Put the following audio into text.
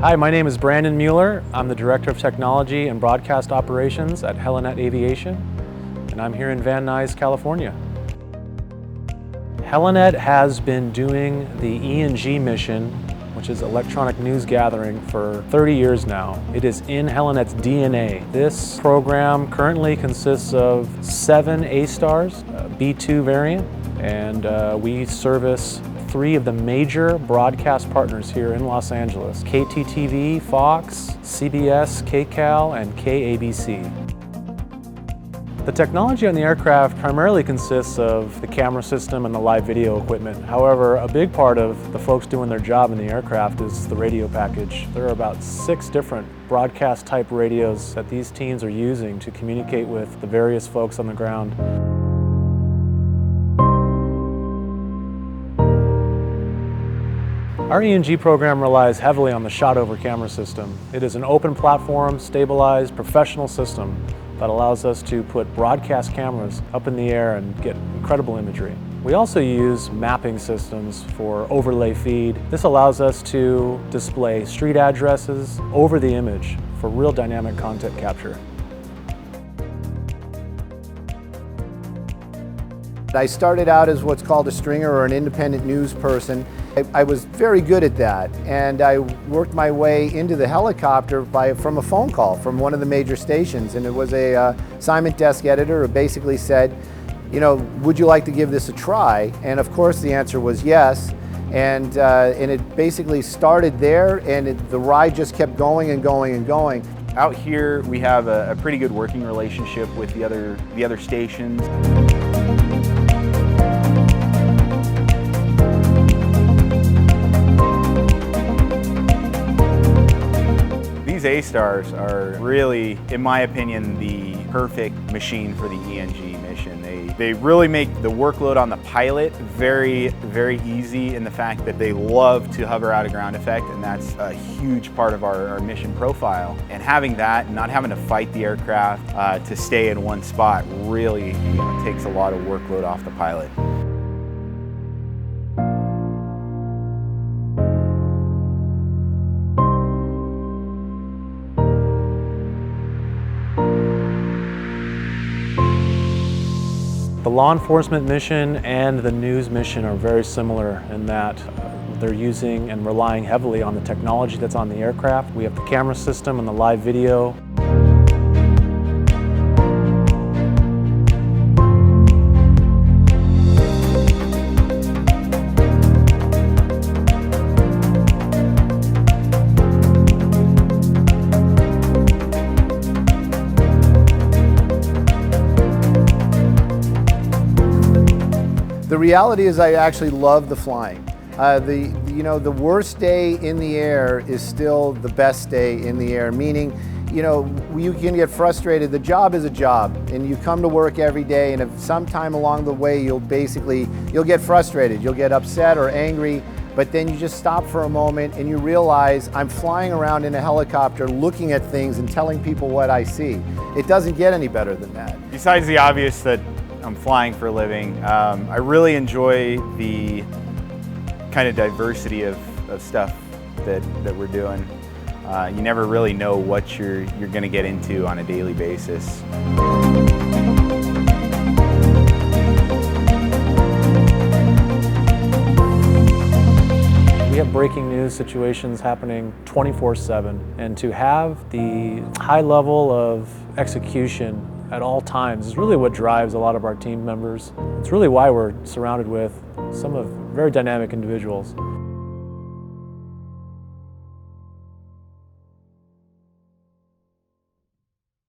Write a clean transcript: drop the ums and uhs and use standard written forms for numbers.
Hi, my name is Brandon Mueller. I'm the Director of Technology and Broadcast Operations at Helinet Aviation, and I'm here in Van Nuys, California. Helinet has been doing the E&G mission, which is electronic news gathering, for 30 years now. It is in Helinet's DNA. This program currently consists of 7 A-Stars, B2 variant, and we service 3 of the major broadcast partners here in Los Angeles: KTTV, Fox, CBS, KCAL, and KABC. The technology on the aircraft primarily consists of the camera system and the live video equipment. However, a big part of the folks doing their job in the aircraft is the radio package. There are about 6 different broadcast type radios that these teams are using to communicate with the various folks on the ground. Our E&G program relies heavily on the shot-over camera system. It is an open platform, stabilized, professional system that allows us to put broadcast cameras up in the air and get incredible imagery. We also use mapping systems for overlay feed. This allows us to display street addresses over the image for real dynamic content capture. I started out as what's called a stringer, or an independent news person. I was very good at that, and I worked my way into the helicopter from a phone call from one of the major stations, and it was a assignment desk editor who basically said, you know, would you like to give this a try? And of course the answer was yes, and it basically started there, and the ride just kept going and going and going. Out here we have a pretty good working relationship with the other stations. These A-Stars are really, in my opinion, the perfect machine for the E&G mission. They really make the workload on the pilot very, very easy, in the fact that they love to hover out of ground effect, and that's a huge part of our mission profile. And having that, not having to fight the aircraft to stay in one spot, really takes a lot of workload off the pilot. The law enforcement mission and the news mission are very similar in that they're using and relying heavily on the technology that's on the aircraft. We have the camera system and the live video. The reality is I actually love the flying. The worst day in the air is still the best day in the air, meaning, you can get frustrated. The job is a job, and you come to work every day, and if sometime along the way you'll get frustrated, you'll get upset or angry, but then you just stop for a moment and you realize I'm flying around in a helicopter looking at things and telling people what I see. It doesn't get any better than that. Besides the obvious that I'm flying for a living, I really enjoy the kind of diversity of stuff that we're doing. You never really know what you're going to get into on a daily basis. We have breaking news situations happening 24/7, and to have the high level of execution at all times is really what drives a lot of our team members. It's really why we're surrounded with some of very dynamic individuals.